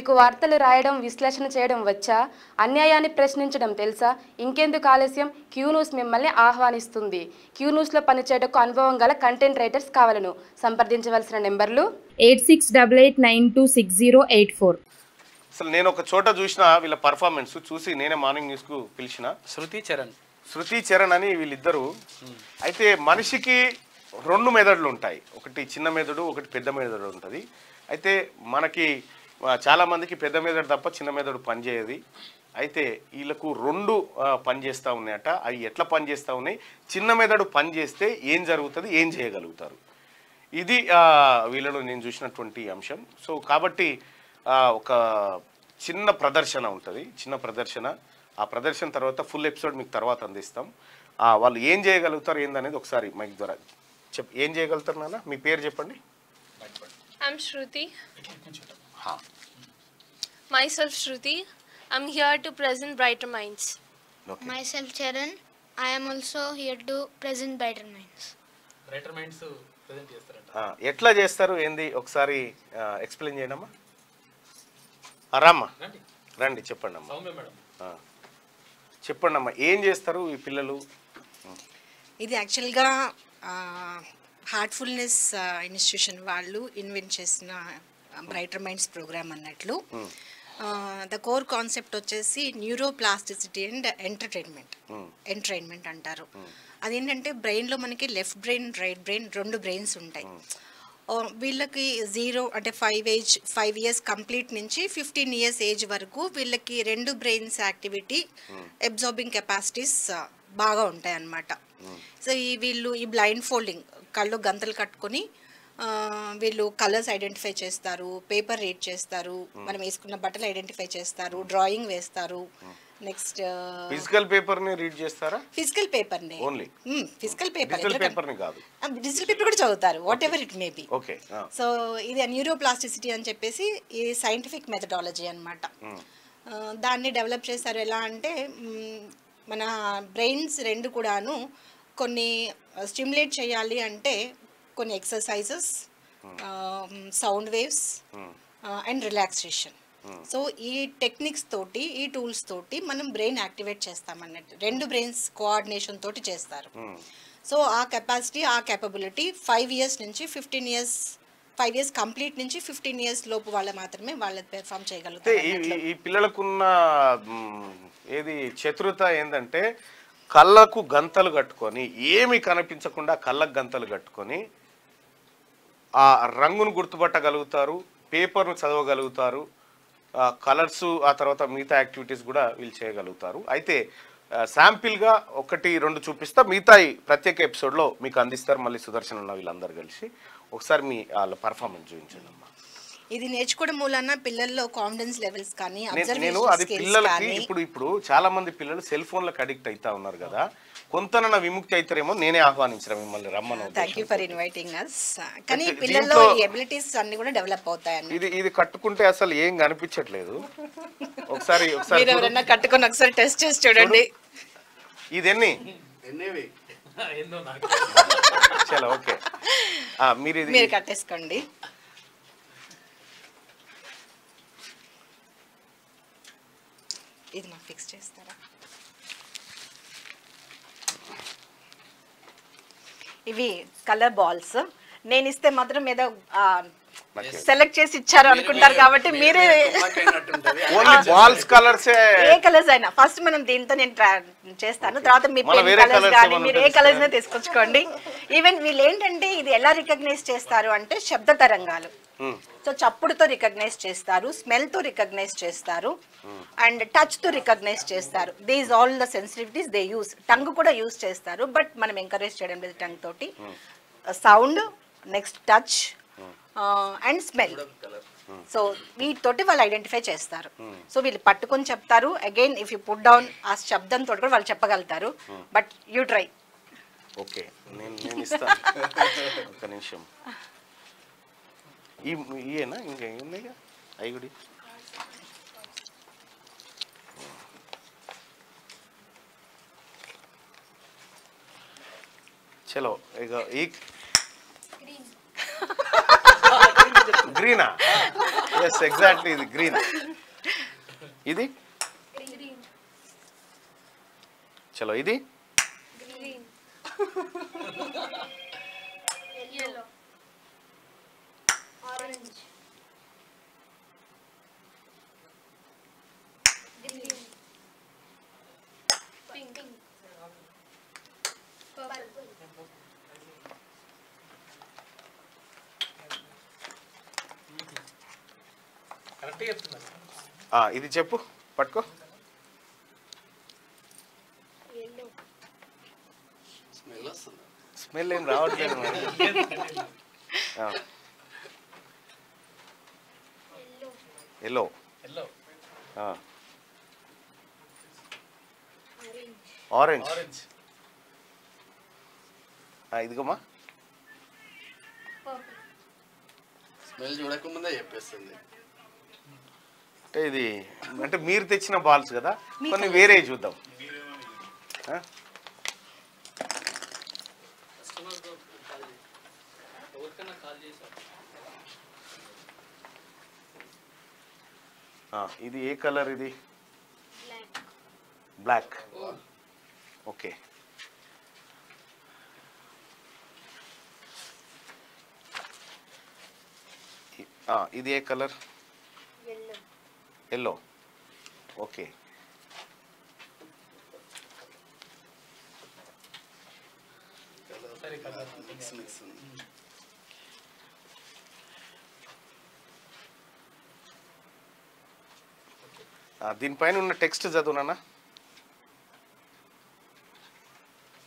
మీకు వార్తలు రాయడం విశ్లేషణ చేయడం వచ్చా? అన్యాయాన్ని ప్రశ్నించడం తెలుసా? ఇంకెందుకు ఆలస్యం? క్యూ న్యూస్ మిమ్మల్ని ఆహ్వానిస్తుంది. క్యూ న్యూస్లో పనిచేయడానికి అనుభవం గల కంటెంట్ రైటర్స్ కావాలను. సంప్రదించవలసిన నెంబర్లు 8688926084. అసలు నేను ఒక చోట చూసిన వీళ్ళ పర్ఫార్మెన్స్ చూసి నేనే మార్నింగ్ న్యూస్కు పిలిచిన శృతి చరణ్ అని వీళ్ళిద్దరూ. అయితే మనిషికి రెండు మెదడులు ఉంటాయి, ఒకటి చిన్న మెదడు, ఒకటి పెద్ద మెదడు ఉంటుంది. అయితే మనకి చాలా మందికి పెద్ద మెదడు తప్ప చిన్న మెదడు పనిచేయదు. అయితే వీళ్ళకు రెండు పనిచేస్తూ ఉన్నాయట. అవి ఎట్లా పనిచేస్తూ ఉన్నాయి, చిన్న మెదడు పనిచేస్తే ఏం జరుగుతుంది, ఏం చేయగలుగుతారు, ఇది వీళ్ళలో నేను చూసినటువంటి అంశం. సో కాబట్టి ఒక చిన్న ప్రదర్శన ఉంటుంది, చిన్న ప్రదర్శన. ఆ ప్రదర్శన తర్వాత ఫుల్ ఎపిసోడ్ మీకు తర్వాత అందిస్తాం. వాళ్ళు ఏం చేయగలుగుతారు ఏందనేది ఒకసారి మైక్ ద్వారా ఏం చేయగలుగుతారు నాన్న? మీ పేరు చెప్పండి. I'm Shruti. Myself Shruti. I'm here to present Brighter Minds. Okay. Myself Charan. I am also here to present Brighter Minds. Brighter Minds present చేస్తారంట. ఎట్లా చేస్తారు ఏంది ఒకసారి ఎక్స్ప్లెయిన్ చేయనమ్మా. రామ్మా రండి చెప్పండి అమ్మా. సౌమ్య మేడం చెప్పండి అమ్మా, ఏం చేస్తారు ఈ పిల్లలు? ఇది యాక్చువల్గా హార్ట్ఫుల్నెస్ ఇన్స్టిట్యూషన్ వాళ్ళు ఇన్వెంట్ చేసిన బ్రైటర్ మైండ్స్ ప్రోగ్రామ్ అన్నట్లు. ద కోర్ కాన్సెప్ట్ వచ్చేసి న్యూరోప్లాస్టిసిటీ అండ్ ఎంటర్టైన్మెంట్ అంటారు. అదేంటంటే బ్రెయిన్లో మనకి లెఫ్ట్ బ్రెయిన్, రైట్ బ్రెయిన్, రెండు బ్రెయిన్స్ ఉంటాయి. వీళ్ళకి 0 అంటే 5 years కంప్లీట్ నుంచి 15 years ఏజ్ వరకు వీళ్ళకి రెండు బ్రెయిన్స్ యాక్టివిటీ, అబ్జార్బింగ్ కెపాసిటీస్ బాగా ఉంటాయి అన్నమాట. సో వీళ్ళు ఈ బ్లైండ్ ఫోల్డింగ్, కళ్ళు గంతలు కట్టుకొని వీళ్ళు కలర్స్ ఐడెంటిఫై చేస్తారు, పేపర్ రీడ్ చేస్తారు, మనం వేసుకున్న బట్టలు ఐడెంటిఫై చేస్తారు, డ్రాయింగ్ వేస్తారు. నెక్స్ట్ ఫిజికల్ పేపర్ ని రీడ్ చేస్తారా? ఫిజికల్ పేపర్ ని only physical paper, digital paper ని కాదు, డిజిటల్ పేపర్ కూడా చదువుతారు, what ever it may be. Okay. So ఇది న్యూరోప్లాస్టిసిటీ అని చెప్పేసి ఈ సైంటిఫిక్ మెథడాలజీ అన్నమాట. దాన్ని డెవలప్ చేశారు. ఎలా అంటే మన బ్రెయిన్స్ రెండు కూడాను కొన్ని స్టిమ్యులేట్ చేయాలి అంటే కొన్ని exercises, sound waves and relaxation. So ఈ టెక్నిక్స్ తోటి, ఈ టూల్స్ తోటి మనం బ్రెయిన్ యాక్టివేట్ చేస్తామన్నట్టు. రెండు బ్రెయిన్స్ కోఆర్డినేషన్ తోటి చేస్తారు. సో ఆ కెపాసిటీ, ఆ కేపబిలిటీ 5 years నుంచి 15 years, 5 years కంప్లీట్ నుంచి 15 years లోపు వాళ్ళు మాత్రమే వాళ్ళు పెర్ఫామ్ చేయగలుగుతారు. ఈ పిల్లలకున్న ఏది చతురత ఏంటంటే కళ్ళకు గంతలు కట్టుకొని, ఏమి కనిపించకుండా కళ్ళకు గంతలు కట్టుకొని ఆ రంగును గుర్తుపట్టగలుగుతారు, పేపర్ను చదవగలుగుతారు, కలర్స్, ఆ తర్వాత మిగతా యాక్టివిటీస్ కూడా వీళ్ళు చేయగలుగుతారు. అయితే శాంపిల్గా 1-2 చూపిస్తా, మిగతాయి ప్రత్యేక ఎపిసోడ్లో మీకు అందిస్తారు. మళ్ళీ సుదర్శన్ ఉన్న వీళ్ళందరూ కలిసి ఒకసారి మీ వాళ్ళ పర్ఫార్మెన్స్ చూపించండి అమ్మా. ఇది నేర్చుకోవడం మూలన పిల్లల్లో కాన్ఫిడెన్స్ లెవెల్స్ కానీ, నేను అది పిల్లలకి ఇప్పుడు చాలా మంది పిల్లలు సెల్ ఫోన్లకు అడిక్ట్ అవుతా ఉన్నారు కదా, కొంతనన్నా విముక్తి అవుతారేమో నేనే ఆహ్వానించిన మిమ్మల్ని రమ్మను. Thank you for inviting us. కానీ పిల్లల్లో ఈ ఎబిలిటీస్ అన్ని కూడా డెవలప్ అవుతాయని. ఇది కట్టుకుంటే అసలు ఏం కనిపించట్లేదు. ఒకసారి మీరు ఎవరైనా కట్టుకొని ఒకసారి టెస్ట్ చేసి చూడండి. ఇది ఎన్ని చలో ఓకే, మీరు కట్టేసుకోండి. ఇది మాకు ఫిక్స్ చేస్తారా? ఇవి కలర్ బాల్స్. నేను ఇస్తే మాత్రం ఏదో సెలెక్ట్ చేసి ఇచ్చారు అనుకుంటారు కాబట్టి మీరే ఏ కలర్స్ అయినా ఫస్ట్ మనం దీంతో నేను చేస్తాను, తర్వాత మీ పెన్ కలర్స్ కానీ మీరు ఏ కలర్స్ తీసుకొచ్చుకోండి. ఈవెన్ వీళ్ళు ఏంటంటే ఇది ఎలా రికగ్నైజ్ చేస్తారు అంటే శబ్ద తరంగాలు, సో చప్పుడుతో రికగ్నైజ్ చేస్తారు, స్మెల్ తో రికగ్నైజ్ చేస్తారు, అండ్ టచ్ తో రికగ్నైజ్ చేస్తారు. These all the sensitivities they use. Tongue కూడా యూస్ చేస్తారు, బట్ మనం ఎంకరేజ్ చేయడం లేదు టంగ్ తోటి. Sound, next touch and smell. So వీటితోటి వాళ్ళు ఐడెంటిఫై చేస్తారు. సో వీళ్ళు పట్టుకొని చెప్తారు. Again if you put down ఆ శబ్దంతో కూడా వాళ్ళు చెప్పగలుగుతారు. But you try. ఓకే, నేను ఇస్తాను. ఒక నిమిషం. ఇయేనా ఇంకా ఉన్నాయిగా ఐగుడి? చలో ఇక గ్రీనా? ఎస్ ఎగ్జాక్ట్లీ ఇది గ్రీన్. ఇది చలో ఇది yellow, orange, green, pink, purple, కరెక్ట్గా చెప్తున్నారు. ఇది చెప్పు పట్టుకో. yellow, స్మెల్ ఏం రావట్లేదు మరి. Yellow yellow, orange. ఆరెంజ్, ఇదిగోమ్మా. purple, స్మెల్ చూడకముందే చెప్పేస్తుంది. అంటే ఇది అంటే మీరు తెచ్చిన బాల్స్ కదా, కొన్ని వేరే చూద్దాం. ఇది ఏ కలర్? ఇది black, బ్లాక్. ఓకే. ఇది ఏ కలర్? yellow, yellow. ఓకే. సరే కలర్ మిక్స్ మిక్స్ ఉంది. దీనిపైన ఉన్న టెక్స్ట్ చదువునా?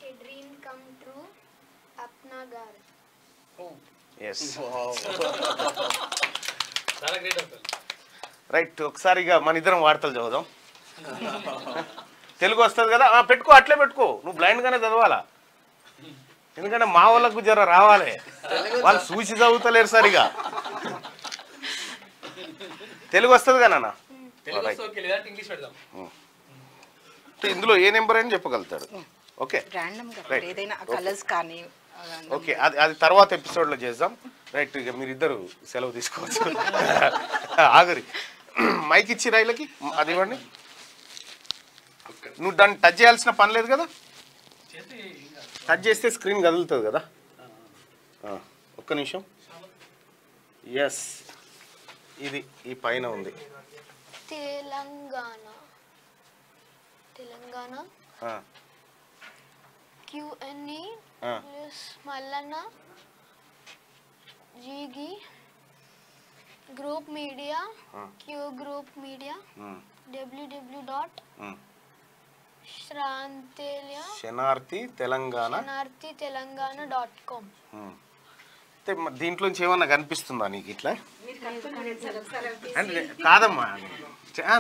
a dream come true, apna gar. Yes చాలా గ్రేట్ అవుతుంది. రైట్. ఒకసారిగా మన ఇద్దరం వార్తలు చదువుదాం. తెలుగు వస్తుంది కదా, పెట్టుకో, అట్లే పెట్టుకో. నువ్వు బ్లైండ్గానే చదవాలా, ఎందుకంటే మా వాళ్ళకు జర రావాలి. వాళ్ళు చూసి చదువుతలేరు సరిగా. తెలుగు వస్తుంది కదా నాన్న? తెలుగు వస్తే ఓకే, లేదంటే ఇంగ్లీష్ పెడదాం. ఇందులో ఏ నెంబర్ అని చెప్పగలుగుతాడు. ఓకే ర్యాండమ్గా ఏదైనా కలర్స్ కానీ ఓకే, అది తర్వాత ఎపిసోడ్లో చేద్దాం. రైట్. ఇక మీరిద్దరు సెలవు తీసుకోవచ్చు. ఆగరి మైక్ ఇచ్చి రైళ్ళకి అది ఇవ్వండి. నువ్వు దాన్ని టచ్ చేయాల్సిన పని లేదు కదా, టచ్ చేస్తే స్క్రీన్ కదులుతుంది కదా. ఒక్క నిమిషం. ఎస్, ఇది ఈ పైన ఉంది. తెలంగాణ QNE plus మల్లన్న జీగి group media Q group media www.శనార్థితెలంగాణ.com. అయితే దీంట్లోంచి ఏమన్నా కనిపిస్తుందా నీకు ఇట్లా? అంటే కాదమ్మా,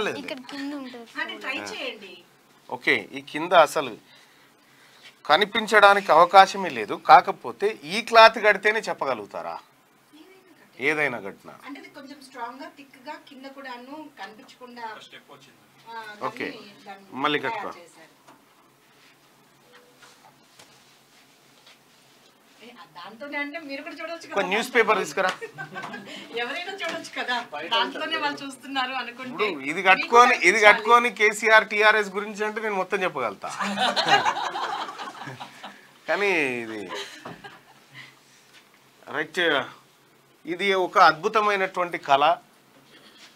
లేదు. ఇక్కడ కింద ఉంటుంది. ఓకే, ఈ కింద అసలు కనిపించడానికి అవకాశమే లేదు. కాకపోతే ఈ క్లాత్ కడితేనే చెప్పగలుగుతారా ఏదైనా ఘటన? అంటే కొంచెం స్ట్రాంగ్ గా థిక్ గా కింద కూడాను కనిపించకుండా స్టెప్ వచ్చింది. ఓకే, మళ్ళీ కట్టుకో. దాంతోనే అంటే మీరు కూడా చూడొచ్చు ఒక న్యూస్ పేపర్ తీసుకురా. ఎవరైనా చూడొచ్చు కదా, దాంట్లోనే వాళ్ళు చూస్తున్నారు అనుకుంటే. ఇది కట్టుకొని కేసీఆర్ టిఆర్ఎస్ గురించి అంటే నేను మొత్తం చెప్పగలుగుతా. కానీ ఇది రైట్, ఇది ఒక అద్భుతమైనటువంటి కళ.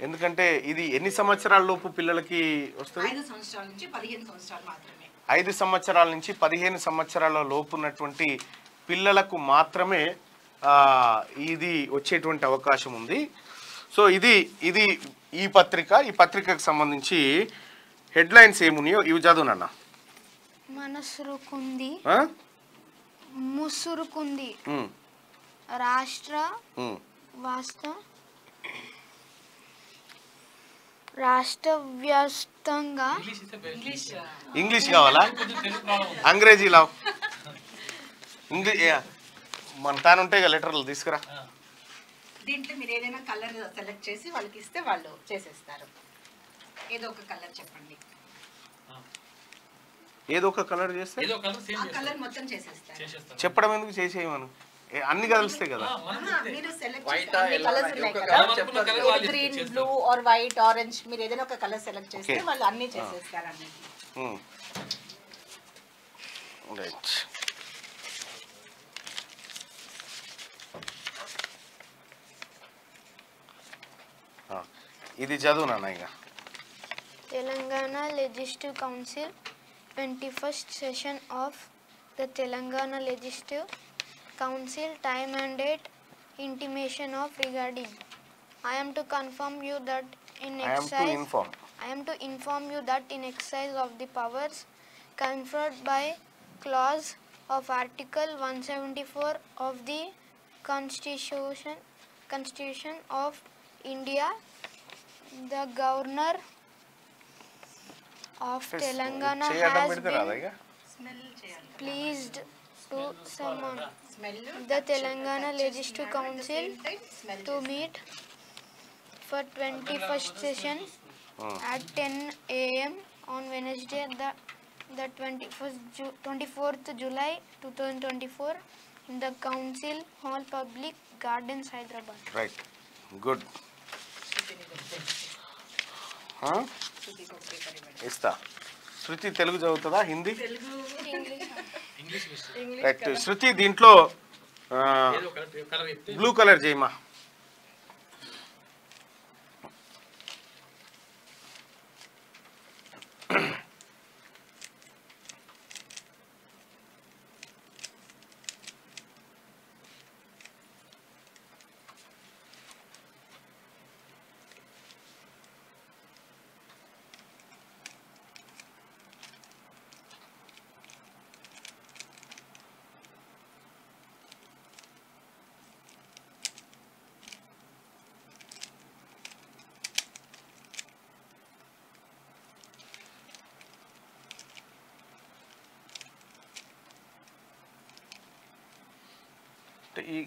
ఎందుకంటే ఇది ఎన్ని సంవత్సరాల లోపు పిల్లలకి వస్తుంది? 5 సంవత్సరాల నుంచి 15 సంవత్సరాలు మాత్రమే. 5 సంవత్సరాల నుంచి 15 సంవత్సరాల లోపు ఉన్నటువంటి పిల్లలకు మాత్రమే ఇది వచ్చేటువంటి అవకాశం ఉంది. సో ఇది ఈ పత్రికకు సంబంధించి హెడ్లైన్స్ ఏమున్నాయో ఇవి చదువునన్నా. మనసురుకుంది, ముసురుకుంది, రాష్ట్ర వ్యాప్తంగా ఇంగ్లీష్ కావాలా? అంగ్రేజీ లావ్ మన తాను ఉంటాయి కదా లెటర్లు తీసుకురా. దీంట్లో మీరు ఏదైనా కలర్ సెలెక్ట్ చేసి వాళ్ళకి ఇస్తే వాళ్ళు చేసేస్తారు. ఏదో ఒక కలర్ చెప్పండి. ఏదో ఒక కలర్ చేస్తే ఆ కలర్ మొత్తం చేసేస్తారు. చెప్పడం ఎందుకు, చేసేయమను. అన్ని కలుస్తాయి కదా. మీరు సెలెక్ట్ White చేస్తే ఆ, అన్ని yellow కలర్స్ ఆ, ఉన్నాయి ఒక కదా, colour చెప్తారు. Green, blue or white, orange, మీరు ఏదైనా ఒక కలర్ సెలెక్ట్ చేస్తే Okay. వాళ్ళు అన్ని చేసేస్తారు అన్ని. రైట్. ఇది చదువు నాన్న ఇక. Telangana Legislative Council 21st session of the Telangana Legislative Council time and date intimation of regarding. I am to confirm you that in I am to exercise inform. I am to inform you that in exercise of the powers conferred by clause of Article 174 of the Constitution of India, the Governor of Telangana చేయడం has పెడితే రాదా been ఇక? pleased to summon smell the Telangana Legislative Council to meet for 21st session at 10 a.m. on Wednesday, the 24th July 2024 in the Council Hall Public Gardens, Hyderabad. Right, good. ఇస్తా. శృతి Telugu చదువుతుందా Hindi? Right. శృతి దీంట్లో blue colour చేయమా.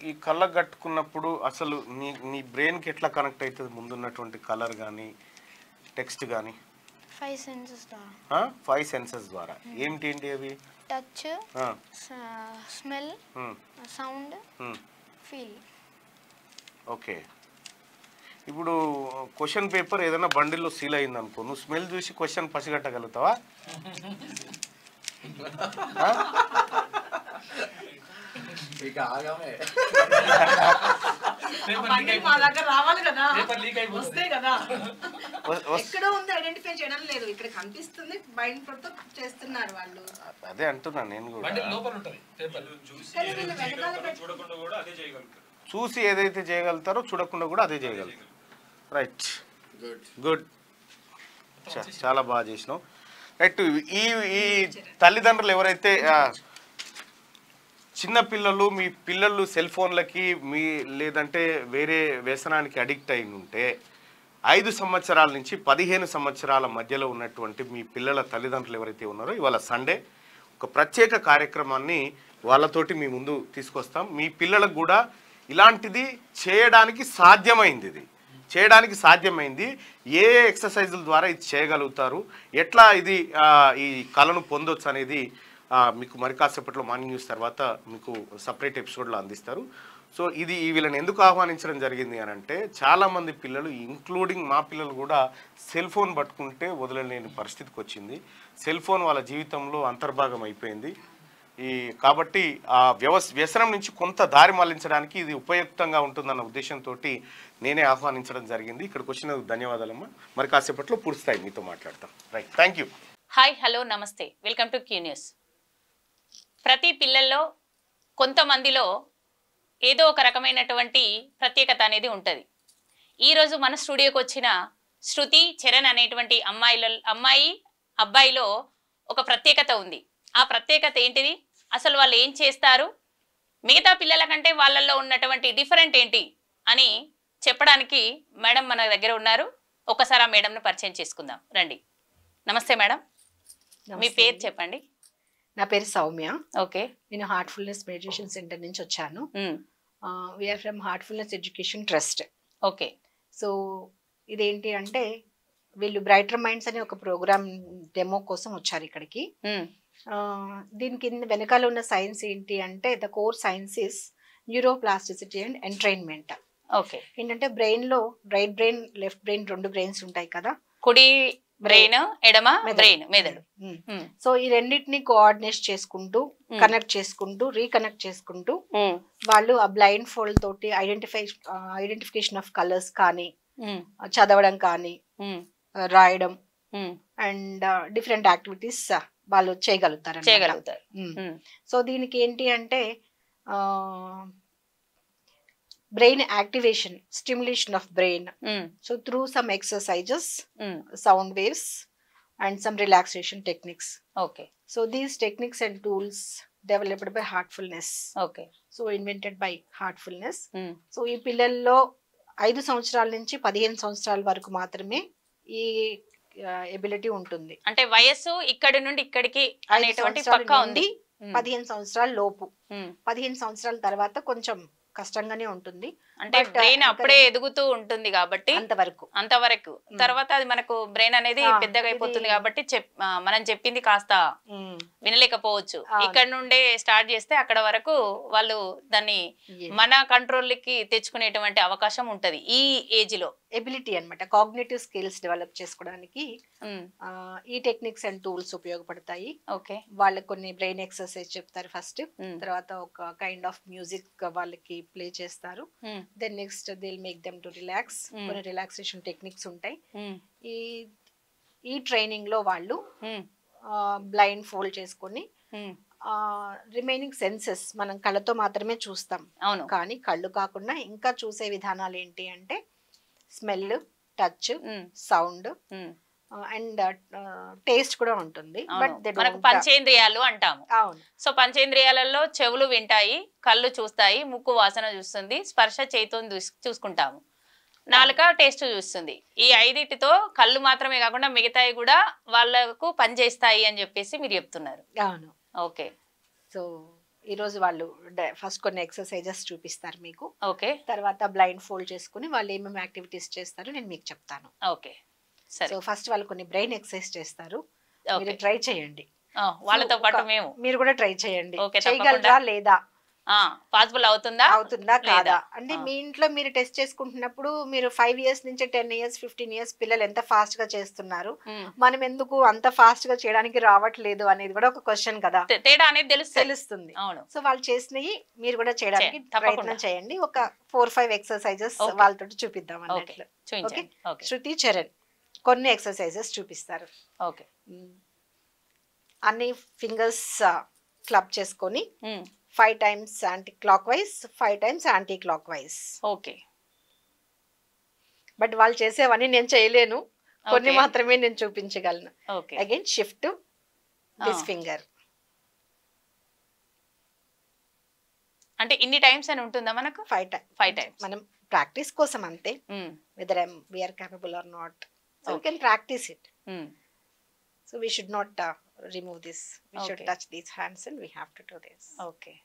ఈ కళ్ళకు కట్టుకున్నప్పుడు అసలు నీ బ్రెయిన్కి ఎట్లా connect అవుతుంది ముందున్నటువంటి కలర్ కానీ టెక్స్ట్ కానీ? 5 senses ద్వారా. 5 సెన్సెస్ ద్వారా. ఏంటి అవి? Touch, smell, sound, feel. Okay. ఇప్పుడు క్వశ్చన్ పేపర్ ఏదైనా బండిల్లో సీల్ అయింది అనుకో, నువ్వు స్మెల్ చూసి క్వశ్చన్ పసిగట్టగలుగుతావా? ఇక ఆగమే. మా దగ్గర రావాలి కదా, లీక్ అయిపోతుంది. వస్తే కదా. ఎక్కడో ఉంది, ఐడెంటిఫై చేయడం లేదు, ఇక్కడ కనిపిస్తుంది, బైండ్ తో చేస్తున్నారు వాళ్ళు. అదే అంటున్నాను నేను కూడా. లోపల ఉంటుంది పేపర్. కానీ వీళ్ళు వెనకాల చూడకుండా కూడా అదే చేయగలుగుతారు. చూసి ఏదైతే చేయగలుగుతారో చూడకుండా కూడా అదే చేయగలుగుతారు. Right, good. చాలా బాగా చేసినావు. రైట్. ఈ తల్లిదండ్రులు ఎవరైతే చిన్న పిల్లలు, మీ పిల్లలు సెల్ ఫోన్లకి లేదంటే వేరే వ్యసనానికి అడిక్ట్ అయి ఉంటే 5 సంవత్సరాల నుంచి 15 సంవత్సరాల మధ్యలో ఉన్నటువంటి మీ పిల్లల తల్లిదండ్రులు ఎవరైతే ఉన్నారో ఇవాళ సండే ఒక ప్రత్యేక కార్యక్రమాన్ని వాళ్ళతోటి మీ ముందు తీసుకొస్తాం. మీ పిల్లలకు కూడా ఇలాంటిది చేయడానికి సాధ్యమైంది. ఏ ఎక్సర్సైజుల ద్వారా ఇది చేయగలుగుతారు, ఎట్లా ఇది ఈ కళను పొందొచ్చు అనేది మీకు మరి కాసేపట్లో మార్నింగ్ న్యూస్ తర్వాత మీకు సపరేట్ ఎపిసోడ్లో అందిస్తారు. సో ఇది వీళ్ళని ఎందుకు ఆహ్వానించడం జరిగింది అని అంటే, చాలామంది పిల్లలు ఇంక్లూడింగ్ మా పిల్లలు కూడా సెల్ ఫోన్ పట్టుకుంటే వదలలేని పరిస్థితికి వచ్చింది. సెల్ ఫోన్ వాళ్ళ జీవితంలో అంతర్భాగం అయిపోయింది. కాబట్టి ఆ వ్యసనం నుంచి కొంత దారి మళ్లించడానికి ఇది ఉపయుక్తంగా ఉంటుందన్న ఉద్దేశంతో నేనే ఆహ్వానించడం జరిగింది. ఇక్కడికి వచ్చినందుకు ధన్యవాదాలమ్మా. మరి కాసేపట్లో పూర్తిస్థాయి మీతో మాట్లాడతాం. Right, thank you. Hi, hello, నమస్తే, వెల్కమ్ టు క్యూ న్యూస్. ప్రతి పిల్లల్లో కొంతమందిలో ఏదో ఒక రకమైనటువంటి ప్రత్యేకత అనేది ఉంటుంది. ఈరోజు మన స్టూడియోకి వచ్చిన శృతి, చరణ్ అనేటువంటి అమ్మాయి అబ్బాయిలో ఒక ప్రత్యేకత ఉంది. ఆ ప్రత్యేకత ఏంటిది, అసలు వాళ్ళు ఏం చేస్తారు, మిగతా పిల్లల కంటే వాళ్ళల్లో ఉన్నటువంటి డిఫరెంట్ ఏంటి అని చెప్పడానికి మేడం మన దగ్గర ఉన్నారు. ఒకసారి ఆ మేడంను పరిచయం చేసుకుందాం, రండి. నమస్తే మేడం, మీ పేరు చెప్పండి. నా పేరు సౌమ్య. ఓకే. నేను హార్ట్ఫుల్నెస్ మెడిటేషన్ సెంటర్ నుంచి వచ్చాను. We're from Heartfulness education trust. Okay. So ఇదేంటి అంటే, వీళ్ళు బ్రైటర్ మైండ్స్ అనే ఒక ప్రోగ్రామ్ డెమో కోసం వచ్చారు ఇక్కడికి. దీని కింద వెనకాల ఉన్న సైన్స్ ఏంటి అంటే, the core science is neuroplasticity and entrainment. Okay. ఏంటంటే బ్రెయిన్లో right brain left brain 2 brains ఉంటాయి కదా, కుడి బ్రెయిన్ ఎడమ బ్రెయిన్ మెదడు. సో ఈ రెండింటిని కోఆర్డినేట్ చేసుకుంటూ కనెక్ట్ చేసుకుంటూ రీకనెక్ట్ చేసుకుంటూ వాళ్ళు ఆ బ్లైండ్ ఫోల్డ్ తోటి ఐడెంటిఫికేషన్ ఆఫ్ కలర్స్ కానీ చదవడం కానీ రాయడం అండ్ డిఫరెంట్ యాక్టివిటీస్ వాళ్ళు చేయగలుగుతారు. సో దీనికి ఏంటి అంటే brain activation, stimulation of brain. So through some exercises, sound waves and some relaxation techniques. Okay. So these techniques and tools developed by Heartfulness. Okay. So invented by Heartfulness. So ఈ పిల్లల్లో 5 సంవత్సరాల నుంచి 15 సంవత్సరాల వరకు మాత్రమే ఈ ఎబిలిటీ ఉంటుంది. అంటే వయస్సు ఇక్కడి నుండి ఇక్కడికి అనేటువంటి పక్కా ఉంది. 15 సంవత్సరాల లోపు. 15 సంవత్సరాల తర్వాత కొంచెం కష్టంగానే ఉంటుంది. అంటే బ్రెయిన్ అప్పుడే ఎదుగుతూ ఉంటుంది కాబట్టి అంతవరకు తర్వాత అది మనకు బ్రెయిన్ అనేది పెద్దగా అయిపోతుంది కాబట్టి మనం చెప్పింది కాస్త వినలేకపోవచ్చు. ఇక్కడ నుండే స్టార్ట్ చేస్తే అక్కడ వరకు వాళ్ళు దాన్ని మన కంట్రోల్కి తెచ్చుకునేటువంటి అవకాశం ఉంటది ఈ ఏజ్ లో. ఎబిలిటీ అన్నమాట, కాగ్నిటివ్ స్కిల్స్ డెవలప్ చేసుకోవడానికి ఈ టెక్నిక్స్ అండ్ టూల్స్ ఉపయోగపడతాయి. ఓకే. వాళ్ళకి కొన్ని బ్రెయిన్ ఎక్సర్సైజ్ చెప్తారు ఫస్ట్, తర్వాత ఒక కైండ్ ఆఫ్ మ్యూజిక్ వాళ్ళకి ప్లే చేస్తారు. Then next they will make them to relax. కొన్ని రిలాక్సేషన్ టెక్నిక్స్ ఉంటాయి. ఈ ట్రైనింగ్ లో వాళ్ళు బ్లైండ్ ఫోల్డ్ చేసుకొని రిమైనింగ్ సెన్సెస్ మనం కళ్ళతో మాత్రమే చూస్తాం. కానీ కళ్ళు కాకుండా ఇంకా చూసే విధానాలు ఏంటి అంటే smell, touch, sound and taste కూడా ఉంటుంది. మనకు పంచేంద్రియాలు అంటాము. సో పంచేంద్రియాలలో చెవులు వింటాయి, కళ్ళు చూస్తాయి, ముక్కు వాసన చూస్తుంది, స్పర్శ చేతితో చూసుకుంటాము, నాలుక టేస్ట్ చూస్తుంది. ఈ 5టితో కళ్ళు మాత్రమే కాకుండా మిగతాయి కూడా వాళ్ళకు పనిచేస్తాయి అని చెప్పేసి మీరు చెప్తున్నారు. అవును. ఓకే. సో ఈ రోజు వాళ్ళు ఫస్ట్ కొన్ని ఎక్సర్సైజెస్ చూపిస్తారు మీకు. ఓకే. తర్వాత బ్లైండ్ ఫోల్డ్ చేసుకుని వాళ్ళు ఏమేమి యాక్టివిటీస్ చేస్తారో నేను మీకు చెప్తాను. ఓకే. సరే. సో ఫస్ట్ వాళ్ళు కొన్ని బ్రెయిన్ ఎక్సర్సైజ్ చేస్తారు, మీరు ట్రై చేయండి. వాళ్ళతో పాటు మీరు కూడా ట్రై చేయండి. చేయగలరా లేదా, పాసిబుల్ అవుతుందా కాదా అంటే మీ ఇంట్లో మీరు టెస్ట్ చేసుకుంటున్నప్పుడు మీరు 5 years నుంచి 10 years 15 years పిల్లలు ఎంత ఫాస్ట్ గా చేస్తున్నారు, మనం ఎందుకు అంత ఫాస్ట్ గా చేయడానికి రావట్లేదు అనేది కూడా ఒక క్వశ్చన్ కదా. తేడా అనేది తెలుస్తుంది. సో వాళ్ళు చేసినవి మీరు కూడా చేయడానికి ప్రయత్నం చేయండి. ఒక 4-5 ఎక్సర్సైజెస్ వాళ్ళతో చూపిద్దాం అన్నట్లు. ఓకే. శృతి చరణ్ కొన్ని ఎక్సర్సైజెస్ చూపిస్తారు. ఓకే. అన్ని ఫింగర్స్ క్లబ్ చేసుకొని 5 times anti clock wise, 5 times anti clock wise. Okay. But వాళ్ళు చేసేవన్నీ నేను చేయలేను, కొన్ని మాత్రమే నేను చూపించగలను. Again shift this finger. అంటే ఇన్ని టైమ్స్ అని ఉంటుందా మనకు? 5 times. మనం ప్రాక్టీస్ కోసం అంతే. Whether we are capable or not, so we can practice it. So we should not remove this. We should touch these hands and we have to do this. Okay.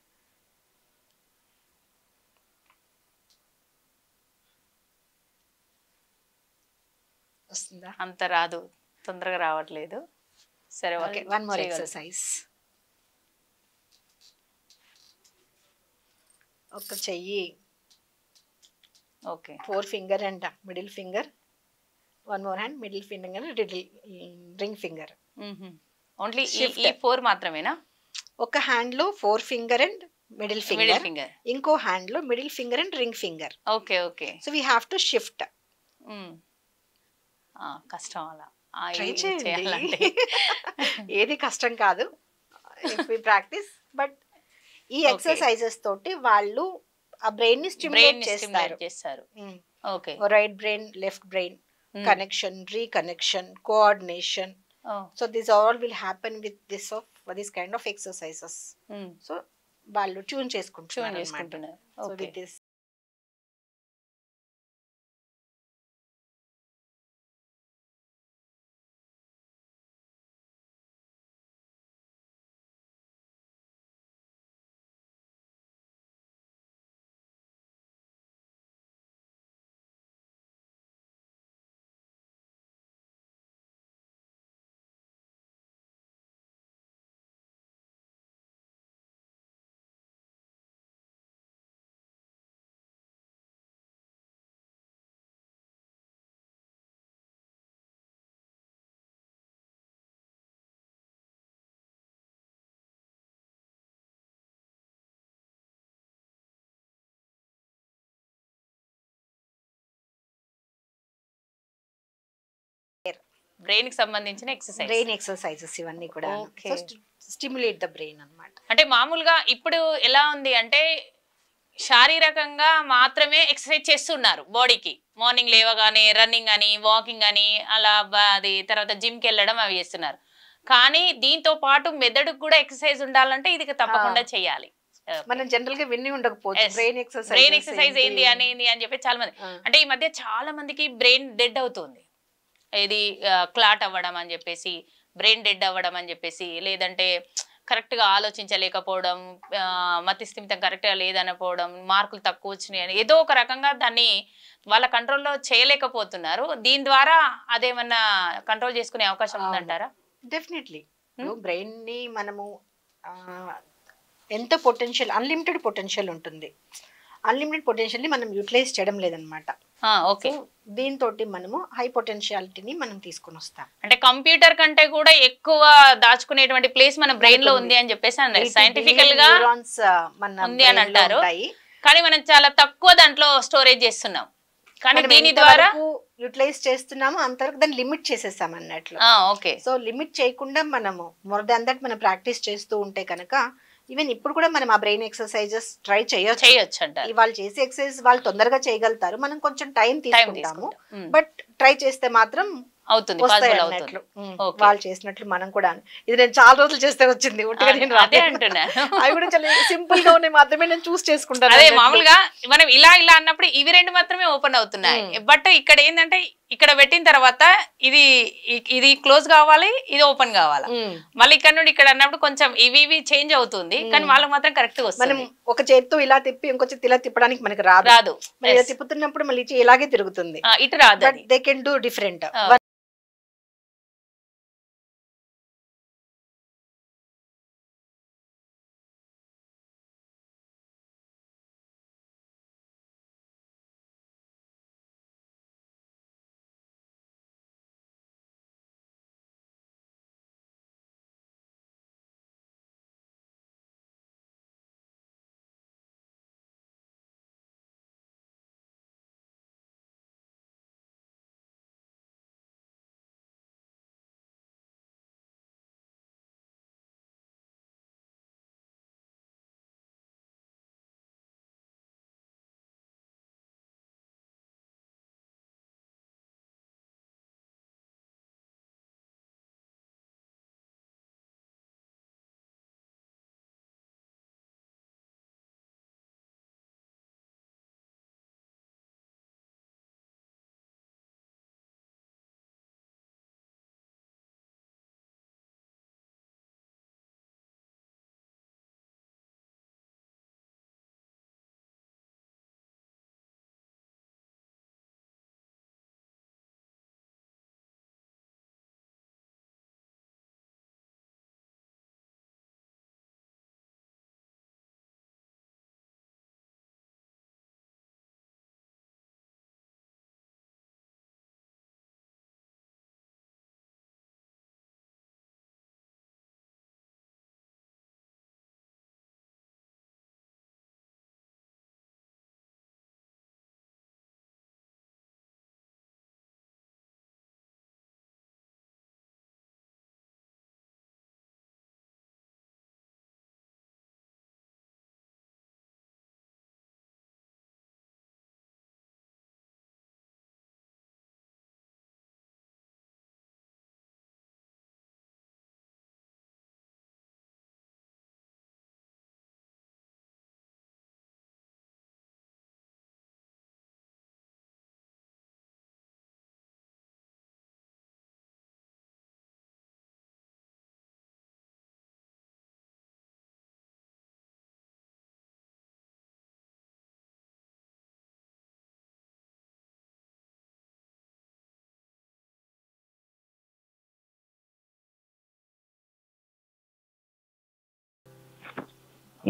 వస్తుందా? అంత రాదు, తొందరగా రావట్లేదు. సరే. Okay. One more exercise. ఒక చెయ్యి, okay, 4 finger and middle finger. One more hand, middle finger and ring finger. Only ఈ 4 మాత్రమేనా? ఒక హ్యాండ్ లో 4 finger and middle finger, ఇంకో హ్యాండ్ లో middle finger and ring finger. Okay. Okay. So we have to shift. కష్టం అలా try చేయండి. ఏది కష్టం కాదు ఇఫ్ వి ప్రాక్టీస్. బట్ ఈ ఎక్సర్సైజెస్ తోటి వాళ్ళు ఆ బ్రెయిన్ ని స్టిమ్యులేట్ చేస్తారు. Okay. Right brain, left brain connection, reconnection, coordination. So this all will happen with this kind of exercises. So వాళ్ళు ట్యూన్ చేసుకుంటున్నారు. So with this బ్రెయిన్ కి సంబంధించిన ఎక్సర్సైజ్. బ్రెయిన్ ఎక్సర్సైజెస్ ఇవన్నీ కూడా స్టిమ్యులేట్ ద బ్రెయిన్ అన్నమాట. అంటే మామూలుగా ఇప్పుడు ఎలా ఉంది అంటే శారీరకంగా మాత్రమే ఎక్సర్సైజ్ చేస్తున్నారు బాడీకి. మార్నింగ్ లేవగానే రన్నింగ్ అని, వాకింగ్ అని, అలా అది తర్వాత జిమ్కి వెళ్ళడం అవి చేస్తున్నారు. కానీ దీంతో పాటు మెదడుకు కూడా ఎక్సర్సైజ్ ఉండాలంటే ఇది తప్పకుండా చేయాలి. మనం జనరల్ గా విని ఉండకపోవచ్చు బ్రెయిన్ ఎక్సర్సైజ్ ఏంది అని చెప్పి చాలా మంది అంటే ఈ మధ్య చాలా మందికి బ్రెయిన్ డెడ్ అవుతుంది. ఇది క్లాట్ అవ్వడం అని చెప్పేసి, బ్రెయిన్ డెడ్ అవ్వడం అని చెప్పేసి, లేదంటే కరెక్ట్ గా ఆలోచించలేకపోవడం, మతి స్థిమితం కరెక్ట్ గా లేదనపోవడం, మార్కులు తక్కువ వచ్చినాయి అని ఏదో ఒక రకంగా దాన్ని వాళ్ళ కంట్రోల్లో చేయలేకపోతున్నారు. దీని ద్వారా అదేమన్నా కంట్రోల్ చేసుకునే అవకాశం ఉందంటారా? డెఫినెట్లీ. బ్రెయిన్ ని మనము ఎంత పొటెన్షియల్, అన్లిమిటెడ్ పొటెన్షియల్ ఉంటుంది. అన్లిమిటెడ్ పొటెన్షియల్ ని మనం యూటిలైజ్ చేయడం లేదనమాట. ఓకే, దీంతో మనము హై పొటెన్షియాలిటీని మనం తీసుకొని వస్తాం. అంటే కంప్యూటర్ కంటే కూడా ఎక్కువ దాచుకునేటువంటి ప్లేస్ మన బ్రెయిన్ లో ఉంది అని చెప్పేసి అన్నారు. సైంటిఫికల్ గా ఉంది అని అంటారు, కానీ మనం చాలా తక్కువ దాంట్లో స్టోరేజ్ చేస్తున్నాం. కానీ దీని ద్వారా యూటిలైజ్ చేస్తున్నాము, అంతవరకు దాన్ని లిమిట్ చేసేస్తాం అన్నట్లు. ఓకే, సో లిమిట్ చేయకుండా మనము మోర్ దాన్ దట్ మనం ప్రాక్టీస్ చేస్తూ ఉంటే కనుక ఈవెన్ ఇప్పుడు కూడా మనం ఆ బ్రెయిన్ ఎక్సర్సైజెస్ ట్రై చేయొచ్చు అంటారు. వాళ్ళు చేసే ఎక్సర్సైజ్ వాళ్ళు తొందరగా చేయగలుగుతారు, మనం కొంచెం టైం తీసుకుంటాము. బట్ ట్రై చేస్తే మాత్రం అవుతుంది, వాళ్ళు చేసినట్లు మనం కూడా. ఇది నేను చాలా రోజులు చేస్తే వచ్చింది, అవి కూడా చాలా సింపుల్ గా ఉన్నాయి మాత్రమే నేను చూస్ చేసుకుంటాను. అదే మామూలుగా మనం ఇలా అన్నప్పుడు ఇవి రెండు మాత్రమే ఓపెన్ అవుతున్నాయి. బట్ ఇక్కడ ఏంటంటే ఇక్కడ పెట్టిన తర్వాత ఇది క్లోజ్ కావాలి, ఇది ఓపెన్ కావాలి. మళ్ళీ ఇక్కడ నుండి ఇక్కడ అన్నప్పుడు కొంచెం ఇవి చేంజ్ అవుతుంది, కానీ వాళ్ళకి మాత్రం కరెక్ట్ గా వస్తుంది. మనం ఒక చేత్తో ఇలా తిప్పి ఇంకో చేతి ఇలా తిప్పడానికి మనకి రాదు. ఇలా తిప్పుతున్నప్పుడు మళ్ళీ ఇలాగే తిరుగుతుంది, ఇటు రాదు. They can do different.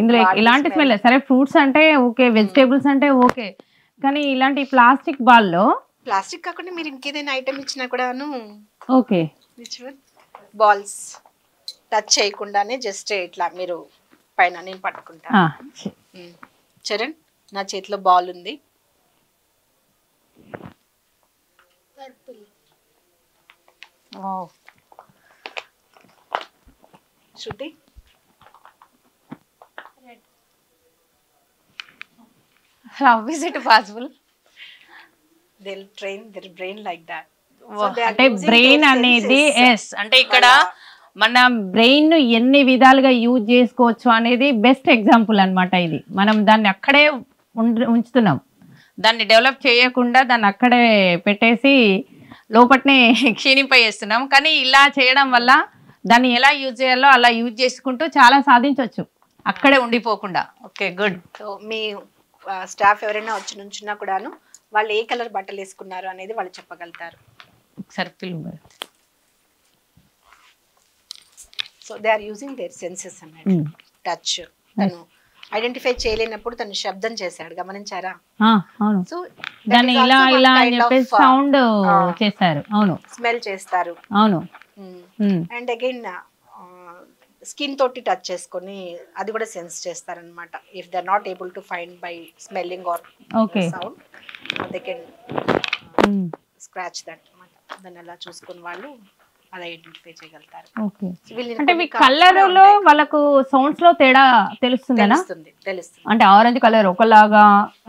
ఇందులో ఇలాంటి స్మెల్ సరే, ఫ్రూట్స్ అంటే ఓకే, వెజిటేబుల్స్ అంటే ఓకే, కానీ ఇలాంటి ప్లాస్టిక్ బాల్లో, ప్లాస్టిక్ కాకుండా మీరు ఇంకేదైనా ఐటమ్ ఇచ్చినా కూడాను ఓకే, బాల్స్ టచ్ చేయకుండానే జస్ట్ ఇట్లా మీరు పైన నేను పట్టుకుంటా. చరణ్, నా చేతిలో బాల్ ఉంది, wow. Shruti how is it possible? They train there brain like that. అంటే బ్రెయిన్ అనేది ఎస్ అంటే ఇక్కడ మన బ్రెయిన్ ఎన్ని విధాలుగా యూజ్ చేసుకోవచ్చు అనేది బెస్ట్ ఎగ్జాంపుల్ అన్నమాట. ఇది మనం దాన్ని అక్కడే ఉంచుతున్నాం, దాన్ని డెవలప్ చేయకుండా దాన్ని అక్కడే పెట్టేసి లోపట్నే క్షీణింపజేస్తున్నాం. కానీ ఇలా చేయడం వల్ల దాన్ని ఎలా యూజ్ చేయాలో అలా యూజ్ చేసుకుంటూ చాలా సాధించవచ్చు అక్కడే ఉండిపోకుండా. Okay good. సో మీ స్టాఫ్ ఎవరైనా వచ్చి నుంచున్నా కూడాను వాళ్ళు ఏ కలర్ బట్టలు వేసుకున్నారు అనేది వాళ్ళు చెప్పగలుగుతారు. ఒకసారి పిలువు. So they are using their senses అన్నట్టు. టచ్ తను ఐడెంటిఫై చేయలేనప్పుడు తను శబ్దం చేశాడు, గమనించారా? అవును. సో దాన్ని ఇలా ఇలా అని చెప్పేసి సౌండ్ చేస్తారు. అవును. స్మెల్ చేస్తారు. అవును. అండ్ అగైన్ స్కిన్ తోటి టచ్ చేసుకొని అది కూడా సెన్స్ చేస్తారనమాట. If they are not able to find by smelling or sound they can scratch that అన్నమాట. దాన్ని అలా చూసుకుని వాళ్ళు అది ఐడెంటిఫై చేయగలుగుతారు. ఓకే. అంటే మీ కలర్ లో వాళ్ళకు సౌండ్స్ లో తేడా తెలుస్తుందనా? తెలుస్తుంది. అంటే ఆరెంజ్ కలర్ ఒకలాగా,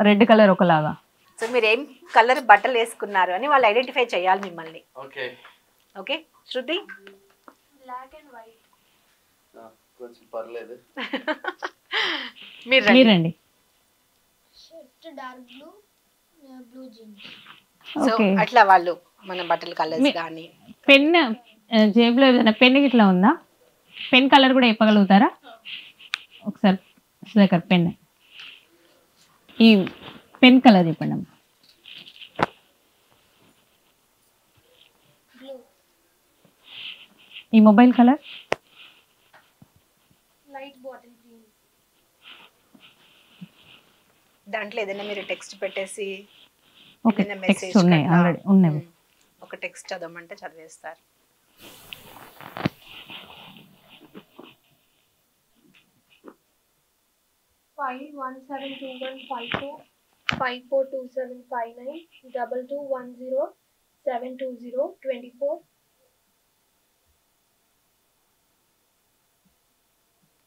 రెడ్ కలర్ ఒకలాగా. సో మీరు ఏం కలర్ బట్టలు వేసుకున్నారు అని వాళ్ళు ఐడెంటిఫై చేయాలి మిమ్మల్ని. Okay okay. Shruti black and white. కొంచెం పర్లేదు. మీరండి. Shirt dark blue, blue jeans. So అట్లా వాళ్ళు మన బట్టల కలర్స్ కానీ. పెన్ జేబులో ఏదైనా పెన్ ఇట్లా ఉందా? పెన్ కలర్ కూడా చెప్పగలుగుతారా? ఒకసారి సుధాకర్ పెన్, ఈ పెన్ కలర్ చెప్పండి అమ్మా. ఈ mobile colour light bottle green. దాంట్లో ఏదైనా మీరు టెక్స్ట్ పెట్టేసి ఓకే టెక్స్ట్ ఉన్నాయి ఆల్రెడీ ఉన్నాయి. ఒక టెక్స్ట్ చదవమంటే చదివేస్తారు. Five 172154 542759 2210 720 24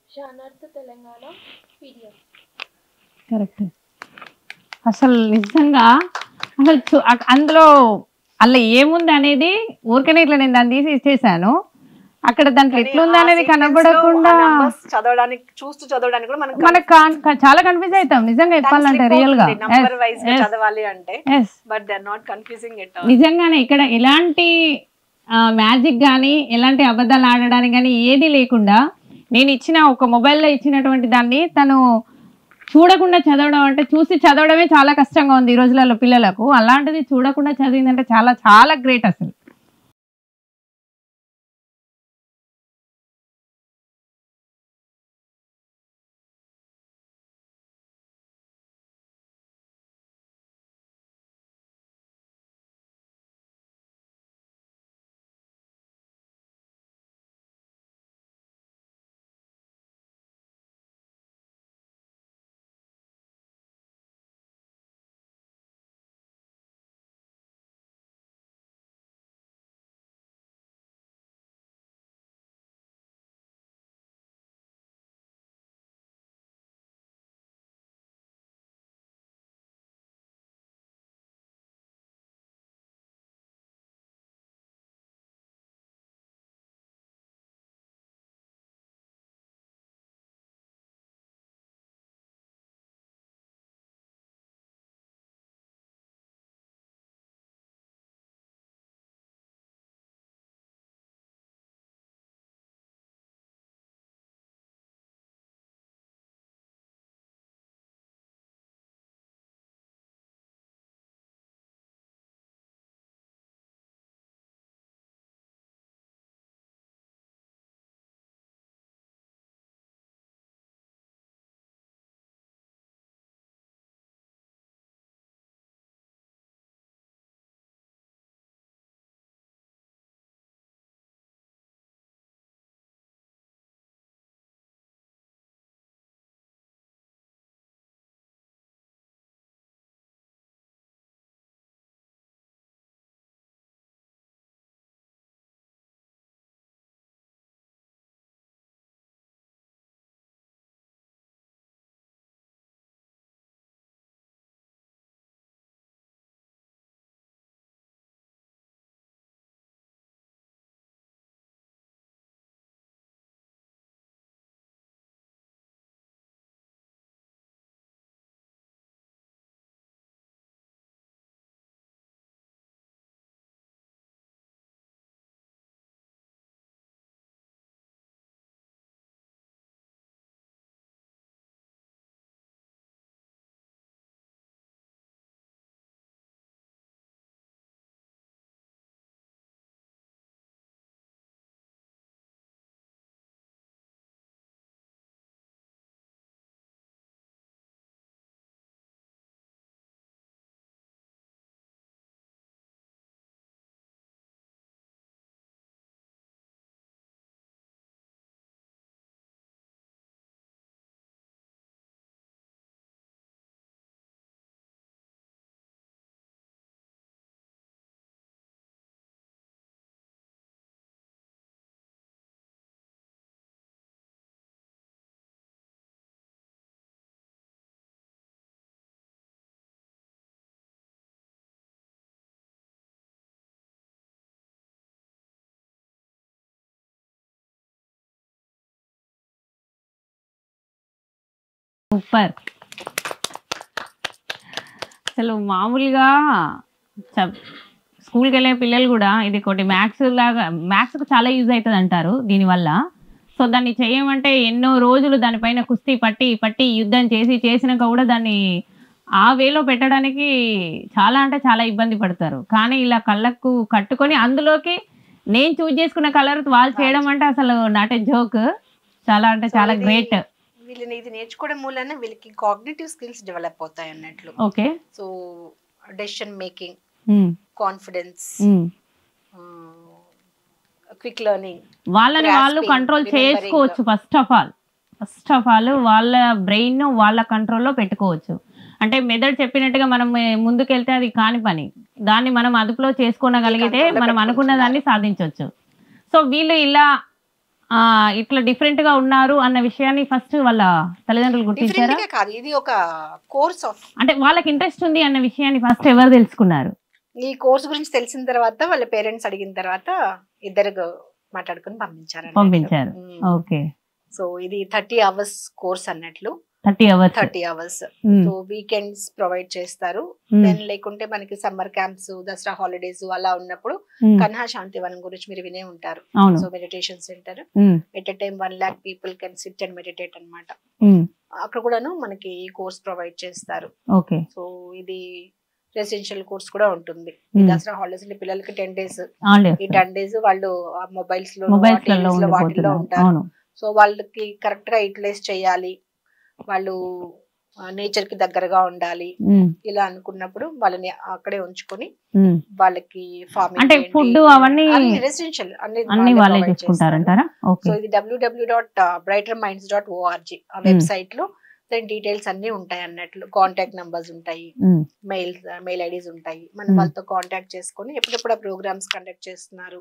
షానార్త్ తెలంగాణ పీడిఎఫ్. కరెక్ట్. అసలు నిజంగా అసలు అందులో అలా ఏముంది అనేది ఊరికనే ఇట్లా నేను దాన్ని తీసి ఇచ్చేసాను. అక్కడ దాంట్లో ఎట్లుంది అనేది కనబడకుండా చదవడానికి చూస్తూ చదవడానికి కూడా మనకు చాలా కన్ఫ్యూజ్ అవుతాం నిజంగా చెప్పాలంటే రియల్ గా. చదవాలి అంటే but they are not confusing it all. నిజంగానే ఇక్కడ ఎలాంటి మ్యాజిక్ కానీ ఎలాంటి అబద్ధాలు ఆడడానికి కానీ ఏది లేకుండా నేను ఇచ్చిన ఒక మొబైల్లో ఇచ్చినటువంటి దాన్ని తను చూడకుండా చదవడం అంటే చూసి చదవడమే చాలా కష్టంగా ఉంది ఈ రోజులలో పిల్లలకు. అలాంటిది చూడకుండా చదివిందంటే చాలా చాలా గ్రేట్ అసలు. సూపర్. అసలు మామూలుగా స్కూల్కి వెళ్ళే పిల్లలు కూడా ఇది ఒకటి మ్యాథ్స్కు చాలా యూజ్ అవుతుంది అంటారు దీనివల్ల. సో దాన్ని చేయమంటే ఎన్నో రోజులు దానిపైన కుస్తీ పట్టి యుద్ధం చేసినాక కూడా దాన్ని ఆ వేలో పెట్టడానికి చాలా అంటే చాలా ఇబ్బంది పడతారు. కానీ ఇలా కళ్ళకు కట్టుకొని అందులోకి నేను చూజ్ చేసుకున్న కలర్ వాళ్ళు చేయడం అంటే అసలు నాట్ ఏ జోక్. చాలా అంటే చాలా గ్రేట్. వీళ్ళని ఇది నేర్చుకోవడం మూలన వీళ్ళకి కాగ్నిటివ్ స్కిల్స్ డెవలప్ అవుతాయి అన్నట్లు. Okay. So decision making, confidence, quick learning, వాళ్ళని వాళ్ళు కంట్రోల్ చేసుకోవచ్చు. ఫస్ట్ ఆఫ్ ఆల్ వాళ్ళ బ్రెయిన్ వాళ్ళ కంట్రోల్లో పెట్టుకోవచ్చు. అంటే మెదడు చెప్పినట్టుగా మనం ముందుకెళ్తే అది కాని పని, దాన్ని మనం అదుపులో చేసుకోగలిగితే మనం అనుకున్న దాన్ని సాధించవచ్చు. సో వీళ్ళు ఇలా ఇట్లా డిఫరెంట్ గా ఉన్నారు అన్న విషయాన్ని ఫస్ట్ వాళ్ళ తల్లిదండ్రులు గుర్తించారా? కాదు, ఇది ఒక కోర్స్ ఆఫ్, అంటే వాళ్ళకి ఇంట్రెస్ట్ ఉంది అన్న విషయాన్ని ఫస్ట్ ఎవరు తెలుసుకున్నారు? ఈ కోర్స్ గురించి తెలిసిన తర్వాత వాళ్ళ పేరెంట్స్ అడిగిన తర్వాత ఇద్దరు మాట్లాడుకుని పంపించారు. ఓకే. సో ఇది 30 hours కోర్స్ అన్నట్లు. 30 hours. సో వీకెండ్స్ ప్రొవైడ్ చేస్తారు. దెన్ లేకుంటే మనకి సమ్మర్ క్యాంప్స్, దసరా హాలిడేస్ అలా ఉన్నప్పుడు కన్హా శాంతివనం గురించి మీరు వినే ఉంటారు. So meditation centre, at a time 1 lakh people can SIT and meditate అన్నమాట. అక్కడ కూడాను మనకి కోర్స్ ప్రొవైడ్ చేస్తారు. సో ఇది రెసిడెన్షియల్ కోర్స్ కూడా ఉంటుంది. దసరా హాలిడేస్ అంటే పిల్లలకి 10 days, ఈ 10 days వాళ్ళు మొబైల్స్ లో వాటిలో ఉంటారు. సో వాళ్ళకి కరెక్ట్ గా యూటిలైజ్ చేయాలి, వాళ్ళు నేచర్ కి దగ్గరగా ఉండాలి. ఇలా అనుకున్నప్పుడు వాళ్ళని అక్కడే ఉంచుకొని వాళ్ళకి ఫార్మింగ్ అంటే ఫుడ్ అవన్నీ రెసిడెన్షియల్ అన్ని వాళ్ళే చూసుకుంటారంటారా? సో ఇది www.brighterminds.org ఆ వెబ్సైట్ లో దాని డీటెయిల్స్ అన్ని ఉంటాయి అన్నట్లు. కాంటాక్ట్ నంబర్స్ ఉంటాయి, మెయిల్ ఐడీస్ ఉంటాయి. మనం వాళ్ళతో కాంటాక్ట్ చేసుకొని ఎప్పుడెప్పుడు ఆ ప్రోగ్రామ్స్ కండక్ట్ చేస్తున్నారు,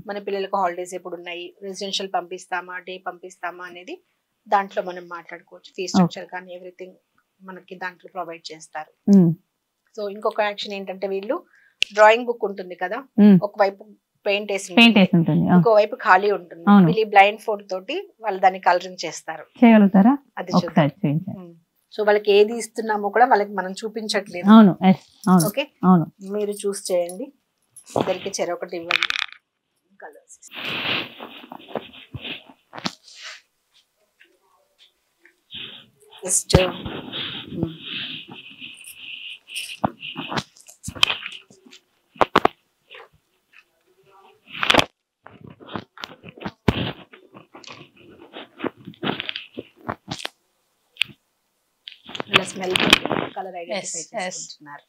మన పిల్లలకు హాలిడేస్ ఎప్పుడు ఉన్నాయి, రెసిడెన్షియల్ పంపిస్తామా, డే పంపిస్తామా అనేది దాంట్లో మనం మాట్లాడుకోవచ్చు. ఫీ స్ట్రక్చర్ కానీ ఎవ్రీథింగ్ మనకి దాంట్లో ప్రొవైడ్ చేస్తారు. సో ఇంకొక యాక్షన్ ఏంటంటే వీళ్ళు డ్రాయింగ్ బుక్ ఉంటుంది కదా, ఒకవైపు పెయింట్ వేసి ఇంకోవైపు ఖాళీ ఉంటుంది. వీళ్ళు బ్లైండ్ ఫోల్డ్ తోటి వాళ్ళు దాన్ని కలరింగ్ చేస్తారు. అది సో వాళ్ళకి ఏది ఇస్తున్నామో కూడా వాళ్ళకి మనం చూపించట్లేదు. ఓకే, మీరు చూస్ చేయండి. ఇద్దరికి చెరొకటి ఇవ్వండి colours. Just smell colour identify చేసుకుంటున్నారు.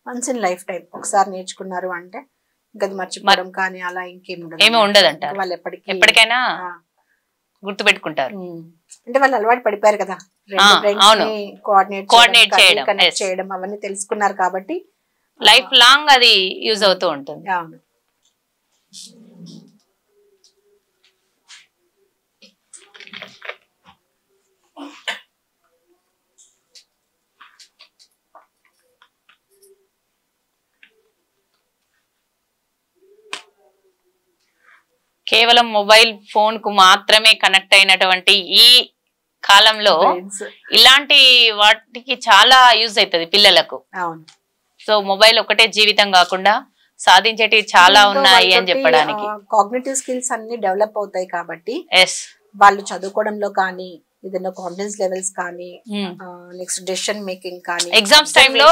వన్స్ ఇన్ లైఫ్ టైం ఒకసారి నేర్చుకున్నారు అంటే ఇంకా అది మర్చిపోవడం కానీ అలా ఏమీ ఉండదంటారు. వాళ్ళు ఎప్పటికైనా గుర్తు పెట్టుకుంటారు. అంటే వాళ్ళు అలవాటు పడిపోయారు కదా, కోఆర్డినేట్ చేయడం, కనెక్ట్ చేయడం అవన్నీ తెలుసుకున్నారు కాబట్టి లైఫ్ లాంగ్ అది యూజ్ అవుతూ ఉంటుంది. అవును. కేవలం మొబైల్ ఫోన్ కు మాత్రమే కనెక్ట్ అయినటువంటి ఈ కాలంలో ఇలాంటి వాటికి చాలా యూజ్ అవుతుంది పిల్లలకు. సో మొబైల్ ఒకటే జీవితం కాకుండా సాధించేటివి చాలా ఉన్నాయి అని చెప్పడానికి. కాగ్నిటివ్ స్కిల్స్ అన్ని డెవలప్ అవుతాయి కాబట్టి వాళ్ళు చదువుకోవడంలో కానీ ఏదైనా కాన్ఫిడెన్స్ లెవెల్స్ కానీ నెక్స్ట్ డెసిషన్ మేకింగ్ కానీ ఎగ్జామ్స్ టైంలో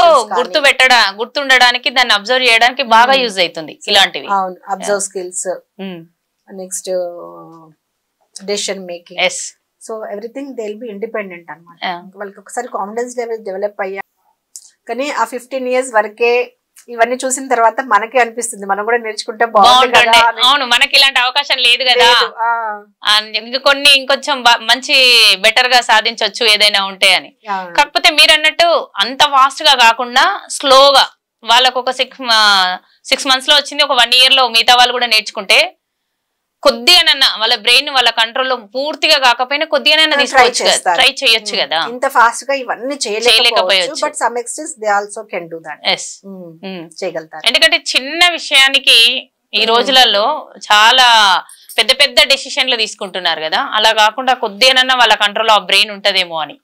గుర్తుండడానికి దాన్ని అబ్జర్వ్ చేయడానికి బాగా యూజ్ అవుతుంది ఇలాంటివి. అవును, observe skills, next decision making. So everything they will be independent అన్నమాట. వాళ్ళకి ఒకసారి కాన్ఫిడెన్స్ లెవెల్ డెవలప్ అయ్యా కానీ ఆ 15 years వరకే ఇవన్నీ చూసిన తర్వాత మనకే అనిపిస్తుంది మనం కూడా నేర్చుకుంటే బాగుంటుంది. అవును, మనకి ఇలాంటి అవకాశం లేదు కదా, ఇంకొంచెం మంచి బెటర్ గా సాధించవచ్చు ఏదైనా ఉంటే అని. కాకపోతే మీరు అన్నట్టు అంత ఫాస్ట్ గా కాకుండా స్లోగా వాళ్ళకు ఒక 6 months లో వచ్చింది, ఒక 1 year లో మిగతా వాళ్ళు కూడా నేర్చుకుంటే కొద్దిగానన్నా వాళ్ళ బ్రెయిన్ వాళ్ళ కంట్రోల్లో పూర్తిగా కాకపోయినా కొద్దిగానన్నా తీసుకోవచ్చు, ట్రై చేయొచ్చు కదా. ఇంత ఫాస్ట్ గా ఇవన్నీ చేయలేకపోవచ్చు, but some extent they also can do that. చేయగలుగుతారు. ఎందుకంటే చిన్న విషయానికి ఈ రోజులలో చాలా పెద్ద పెద్ద డెసిషన్లు తీసుకుంటున్నారు కదా, అలా కాకుండా కొద్దిగానన్నా వాళ్ళ కంట్రోల్లో ఆ బ్రెయిన్ ఉంటదేమో అని.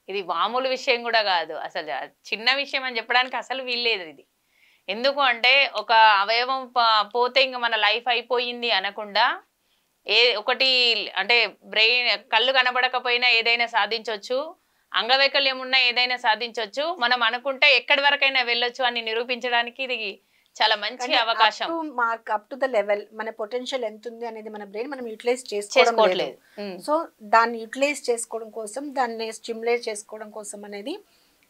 ఇది మామూలు విషయం కూడా కాదు, అసలు చిన్న విషయం అని చెప్పడానికి అసలు వీల్లేదు ఇది. ఎందుకు అంటే ఒక అవయవం పోతే ఇంకా మన లైఫ్ అయిపోయింది అనకుండా ఒకటి అంటే బ్రెయిన్ కళ్ళు కనబడకపోయినా ఏదైనా సాధించవచ్చు అంగవైకల్యం ఉన్న ఏదైనా సాధించవచ్చు, మనం అనుకుంటే ఎక్కడి వరకైనా వెళ్ళొచ్చు అని నిరూపించడానికి ఇది చాలా మంచి అవకాశం. Mark up to the level మన పొటెన్షియల్ ఎంత ఉంది అనేది మన బ్రెయిన్ మనం యూటిలైజ్ చేసుకోవట్లేదు. సో దాన్ని యూటిలైజ్ చేసుకోవడం కోసం, దాన్ని స్టిమ్యులేట్ చేసుకోవడం కోసం అనేది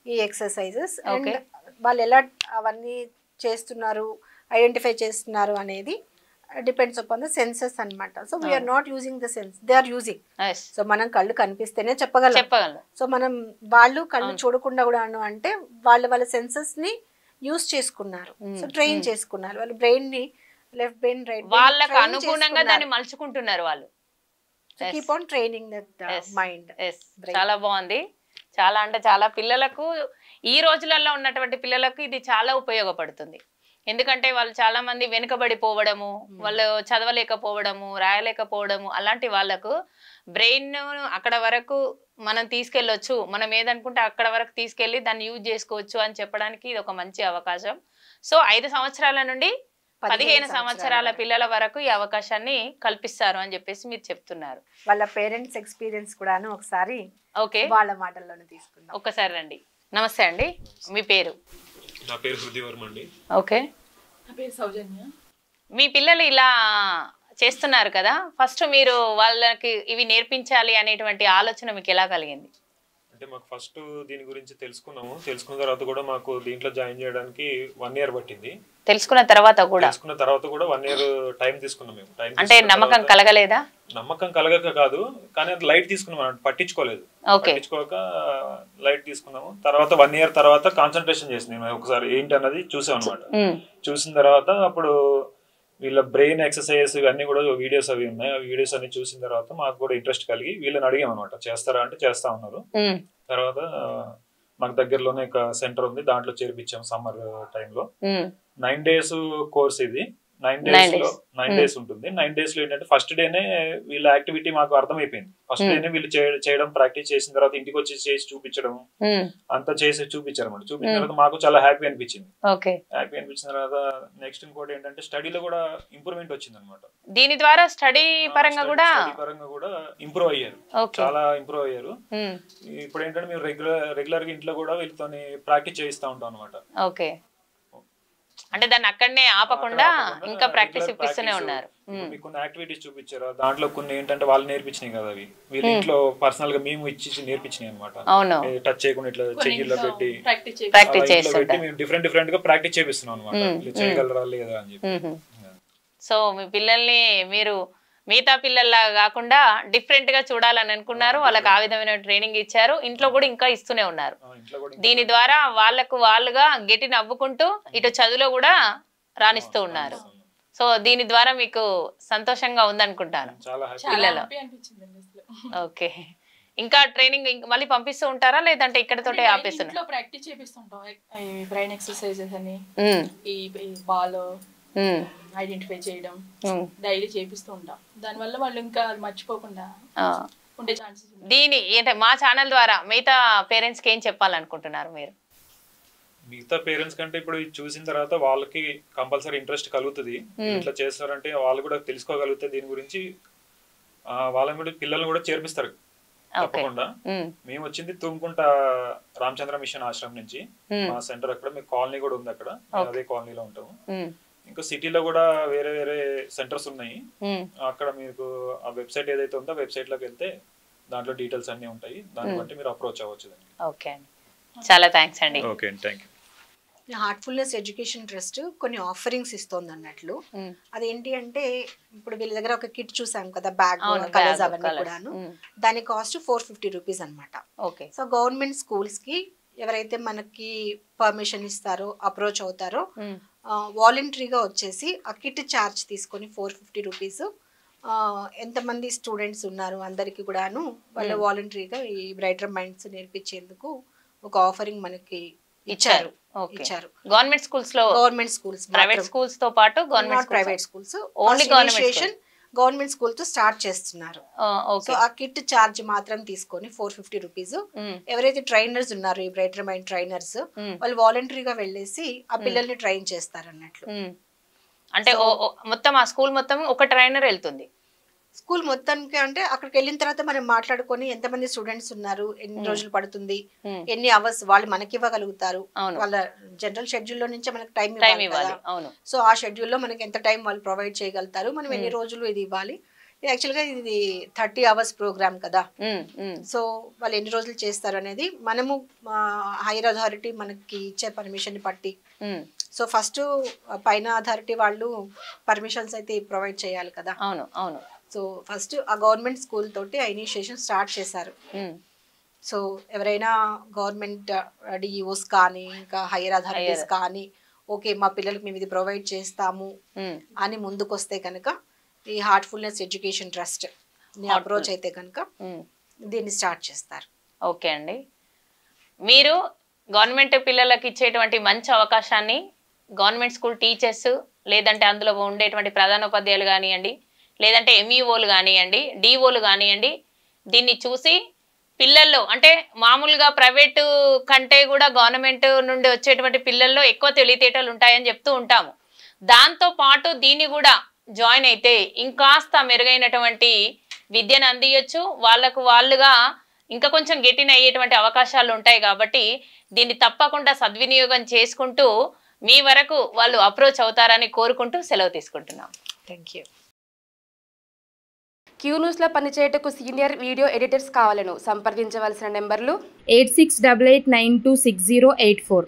ఈ ఎక్సర్సైజెస్. అండ్ వాళ్ళు ఎలా అవన్నీ చేస్తున్నారు, ఐడెంటిఫై చేస్తున్నారు అనేది డిపెండ్స్ అపాన్ ద సెన్సెస్ అన్నమాట. So we're not using the sense, they are using. So మనం కళ్ళు కనిపిస్తేనే చెప్పగలం. సో మనం వాళ్ళు కళ్ళు చూడకుండా కూడా అంటే వాళ్ళ సెన్సెస్ ని యూజ్ చేసుకున్నారు. సో ట్రైన్ చేసుకున్నారు వాళ్ళ బ్రెయిన్ ని, లెఫ్ట్ బ్రెయిన్, రైట్ బ్రెయిన్, వాళ్ళకి అనుగుణంగా దాన్ని మలుచుకుంటున్నారు వాళ్ళు. Keep on training that mind. చాలా బాగుంది. చాలా అంటే చాలా పిల్లలకు, ఈ రోజులలో ఉన్నటువంటి పిల్లలకు ఇది చాలా ఉపయోగపడుతుంది. ఎందుకంటే వాళ్ళు చాలా మంది వెనుకబడిపోవడము, వాళ్ళు చదవలేకపోవడము, రాయలేకపోవడము, అలాంటి వాళ్ళకు బ్రెయిన్ అక్కడ వరకు మనం తీసుకెళ్ళొచ్చు, మనం ఏదనుకుంటే అక్కడ వరకు తీసుకెళ్ళి దాన్ని యూజ్ చేసుకోవచ్చు అని చెప్పడానికి ఇది ఒక మంచి అవకాశం. సో 5 సంవత్సరాల నుండి 15 సంవత్సరాల పిల్లల వరకు ఈ అవకాశాన్ని కల్పిస్తారు అని చెప్పేసి మీరు చెప్తున్నారు. వాళ్ళ పేరెంట్స్ ఎక్స్పీరియన్స్ కూడాను ఒకసారి వాళ్ళ మాటల్లోనే తీసుకుందాం. ఒకసారి రండి. నమస్తే అండి, మీ పేరు? నా పేరు హృదయవర్మ అండి. ఓకే. నా పేరు సౌజన్య. మీ పిల్లలు ఇలా చేస్తున్నారు కదా, ఫస్ట్ మీరు వాళ్ళకి ఇవి నేర్పించాలి అనేటువంటి ఆలోచన మీకు ఎలా కలిగింది? అంటే మాకు ఫస్ట్ దీని గురించి తెలుసుకున్న తర్వాత కూడా మాకు దీంట్లో జాయిన్ చేయడానికి 1 year పట్టింది. తెలుసుకున్న తర్వాత కూడా 1 year టైం తీసుకున్నాం మేము. అంటే నమ్మకం కలగలేదా? నమ్మకం కలగక కాదు, కానీ అది లైట్ తీసుకున్నాం, పట్టించుకోలేదు. పట్టించుకోక లైట్ తీసుకున్నాము. తర్వాత 1 year తర్వాత కాన్సన్ట్రేషన్ చేసింది, ఒకసారి ఏంటి అన్నది చూసాం అనమాట. చూసిన తర్వాత అప్పుడు వీళ్ళ బ్రెయిన్ ఎక్సర్సైజెస్ ఇవన్నీ కూడా వీడియోస్ అవి ఉన్నాయి. ఆ వీడియోస్ అన్ని చూసిన తర్వాత మాకు కూడా ఇంట్రెస్ట్ కలిగి వీళ్ళని అడిగాం అనమాట, చేస్తారా అంటే చేస్తా ఉన్నారు. తర్వాత మాకు దగ్గరలోనే ఒక సెంటర్ ఉంది, దాంట్లో చేర్పించాం సమ్మర్ టైంలో. 9 days కోర్స్ ఇది. 9 days ఉంటుంది. 9 days లో ఏంటంటే ఫస్ట్ డేనే వీళ్ళ యాక్టివిటీ మాకు అర్థమైపోయింది. ఫస్ట్ డేనే వీళ్ళు చేయడం ప్రాక్టీస్ చేసిన తర్వాత ఇంటికి వచ్చి చేసి చూపించడం అంతా చేసి చూపించారు అనమాట. చూపించిన తర్వాత మాకు చాలా హ్యాపీ అనిపించింది. హ్యాపీ అనిపించిన తర్వాత నెక్స్ట్ ఇంకోటి ఏంటంటే స్టడీలో కూడా ఇంప్రూవ్మెంట్ వచ్చింది అనమాట. దీని ద్వారా స్టడీ పరంగా కూడా ఇంప్రూవ్ అయ్యారు, చాలా ఇంప్రూవ్ అయ్యారు. ఇప్పుడు ఏంటంటే మేము రెగ్యులర్ గా ఇంట్లో కూడా వీళ్ళతో ప్రాక్టీస్ చేయిస్తా ఉంటాం అనమాట. ఓకే. అంటే దాన్ని అక్కడనే ఆపకుండా ఇంకా ప్రాక్టీస్ ఇప్పిస్తూనే ఉన్నారు. కొన్ని యాక్టివిటీస్ చూపించారు, దాంట్లో కొన్ని ఏంటంటే వాళ్ళు నేర్పించినాయి కదా, అవి వీళ్ళ ఇంట్లో పర్సనల్ గా మేము ఇచ్చి నేర్పించినాయి అనమాట. టచ్ చేయకుండా ఇట్లా చెయ్యిలో పెట్టి మేము డిఫరెంట్ గా ప్రాక్టీస్ చేపిస్తున్నాం అనమాట, చేయగలరా లేదా అని చెప్పి. సో మీ పిల్లల్ని మీరు మిగతా పిల్లల్లా కాకుండా డిఫరెంట్ గా చూడాలని అనుకున్నారు, వాళ్ళకి ఆ విధమైన ట్రైనింగ్ ఇచ్చారు, ఇంట్లో కూడా ఇంకా ఇస్తూనే ఉన్నారు. దీని ద్వారా వాళ్ళుగా గట్టి నవ్వుకుంటూ ఇటు చదువులో కూడా రాణిస్తూ ఉన్నారు. సో దీని ద్వారా మీకు సంతోషంగా ఉందనుకుంటాను పిల్లలు. ఓకే. ఇంకా ట్రైనింగ్ మళ్ళీ పంపిస్తూ ఉంటారా, లేదంటే ఇక్కడతోటే ఆపేస్తున్నారు? ప్రాక్టీస్ చేపిస్తుంటాం, బ్రెయిన్ ఎక్సర్సైజెస్ అని, ఈ బాల్ ఐడెంటిఫై చేయడం డైలీ చేపిస్తూ ఉంటాం. దానివల్ల వాళ్ళు ఇంకా మర్చిపోకుండా ఉండే ఛాన్సెస్. దీని మా ఛానల్ ద్వారా మిగతా పేరెంట్స్ కి ఏం చెప్పాలనుకుంటున్నారు మీరు? మిగతా పేరెంట్స్ కంటే ఇప్పుడు చూసిన తర్వాత వాళ్ళకి కంపల్సరీ ఇంట్రెస్ట్ కలుగుతుంది, ఇట్లా చేస్తారంటే వాళ్ళు కూడా తెలుసుకోగలిగితే దీని గురించి వాళ్ళని కూడా పిల్లల్ని కూడా చేర్పిస్తారు తప్పకుండా. మేము వచ్చింది తుమ్కుంట రామచంద్ర మిషన్ ఆశ్రమం నుంచి, మా సెంటర్ అక్కడ, మీకు కాలనీ కూడా ఉంది అక్కడ, అదే కాలనీలో ఉంటాము. ఇంకా సిటీలో కూడా వేరే వేరే సెంటర్స్ ఉన్నాయి. అక్కడ మీకు ఆ వెబ్సైట్ ఏదైతే ఉందో వెబ్సైట్ లోకి వెళ్తే దాంట్లో డీటెయిల్స్ అన్ని ఉంటాయి, దాన్ని బట్టి మీరు అప్రోచ్ అవ్వచ్చు. ఓకే, చాలా థ్యాంక్స్ అండి. Okay, thank you. Heartfulness education trust కొన్ని ఆఫరింగ్స్ ఇస్తుంది అన్నట్లు. అదేంటి అంటే ఇప్పుడు వీళ్ళ దగ్గర ఒక కిట్ చూసాం కదా, బ్యాగ్ కలర్స్ అవన్నీ కూడాను, దాని కాస్ట్ 450 రూపీస్ అనమాట. సో గవర్నమెంట్ స్కూల్స్ కి ఎవరైతే మనకి పర్మిషన్ ఇస్తారో, అప్రోచ్ అవుతారో, వాలంటరీగా వచ్చేసి ఆ కిట్ ఛార్జ్ తీసుకొని 450 రూపీస్ ఎంతమంది స్టూడెంట్స్ ఉన్నారు అందరికి కూడాను వాళ్ళు వాలంటరీగా ఈ బ్రైటర్ మైండ్స్ నేర్పించేందుకు ఒక ఆఫరింగ్ మనకి ఇచ్చారు. గవర్నమెంట్ స్కూల్స్ లో, గవర్నమెంట్ స్కూల్స్, ప్రైవేట్ స్కూల్స్ తో పాటు private schools, only government school తో స్టార్ట్ చేస్తున్నారు. సో ఆ కిట్ ఛార్జ్ మాత్రం తీసుకొని 450 రూపీస్. ఎవరైతే ట్రైనర్స్ ఉన్నారో ఈ బ్రైటర్ మైండ్ ట్రైనర్స్, వాళ్ళు వాలంటరీగా వెళ్ళేసి ఆ పిల్లల్ని ట్రైన్ చేస్తారు అన్నట్లు. అంటే మొత్తం ఆ స్కూల్ మొత్తం ఒక ట్రైనర్ వెళ్తుంది. స్కూల్ మొత్తానికి అంటే అక్కడికి వెళ్ళిన తర్వాత మనం మాట్లాడుకొని ఎంతమంది స్టూడెంట్స్ ఉన్నారు, ఎన్ని రోజులు పడుతుంది, ఎన్ని అవర్స్ వాళ్ళు మనకి ఇవ్వగలుగుతారు, వాళ్ళ జనరల్ షెడ్యూల్ లో నుంచే మనకి టైం ఇవ్వాలి. సో ఆ షెడ్యూల్ లో మనకి ఎంత టైం వాళ్ళు ప్రొవైడ్ చేయగలుగుతారు, మనం ఎన్ని రోజులు ఇది ఇవ్వాలి. యాక్చువల్గా ఇది 30 hours ప్రోగ్రామ్ కదా. సో వాళ్ళు ఎన్ని రోజులు చేస్తారు అనేది మనము హైయర్ అథారిటీ మనకి ఇచ్చే పర్మిషన్ బట్టి. సో ఫస్ట్ పైన అథారిటీ వాళ్ళు పర్మిషన్స్ అయితే ప్రొవైడ్ చేయాలి కదా. అవును. సో ఫస్ట్ ఆ గవర్నమెంట్ స్కూల్ తోటి ఆ ఇనిషియేషన్ స్టార్ట్ చేశారు. సో ఎవరైనా గవర్నమెంట్ డిఈఓస్ కానీ ఇంకా హైయర్ అథారిటీస్ కానీ ఓకే మా పిల్లలకి మేము ఇది ప్రొవైడ్ చేస్తాము అని ముందుకు వస్తే కనుక ఈ హార్ట్ఫుల్నెస్ ఎడ్యుకేషన్ ట్రస్ట్ అప్రోచ్ అయితే కనుక దీన్ని స్టార్ట్ చేస్తారు. ఓకే అండి, మీరు గవర్నమెంట్ పిల్లలకి ఇచ్చేటువంటి మంచి అవకాశాన్ని గవర్నమెంట్ స్కూల్ టీచర్స్ లేదంటే అందులో ఉండేటువంటి ప్రధానోపాధ్యాయులు కానివ్వండి, లేదంటే ఎంఈఓలు కానివ్వండి, డిఓలు కానివ్వండి, దీన్ని చూసి పిల్లల్లో అంటే మామూలుగా ప్రైవేటు కంటే కూడా గవర్నమెంట్ నుండి వచ్చేటువంటి పిల్లల్లో ఎక్కువ తెలివితేటలు ఉంటాయని చెప్తూ ఉంటాము. దాంతో పాటు దీన్ని కూడా జాయిన్ అయితే ఇంకాస్త మెరుగైనటువంటి విద్యను అందియచ్చు, వాళ్ళుగా ఇంకా కొంచెం గెటిన్ అయ్యేటువంటి అవకాశాలు ఉంటాయి. కాబట్టి దీన్ని తప్పకుండా సద్వినియోగం చేసుకుంటూ మీ వరకు వాళ్ళు అప్రోచ్ అవుతారని కోరుకుంటూ సెలవు తీసుకుంటున్నాం. Thank you. క్యూ న్యూస్లో పనిచేయటకు సీనియర్ వీడియో ఎడిటర్స్ కావాలను సంప్రదించవలసిన నెంబర్లు 8688926084.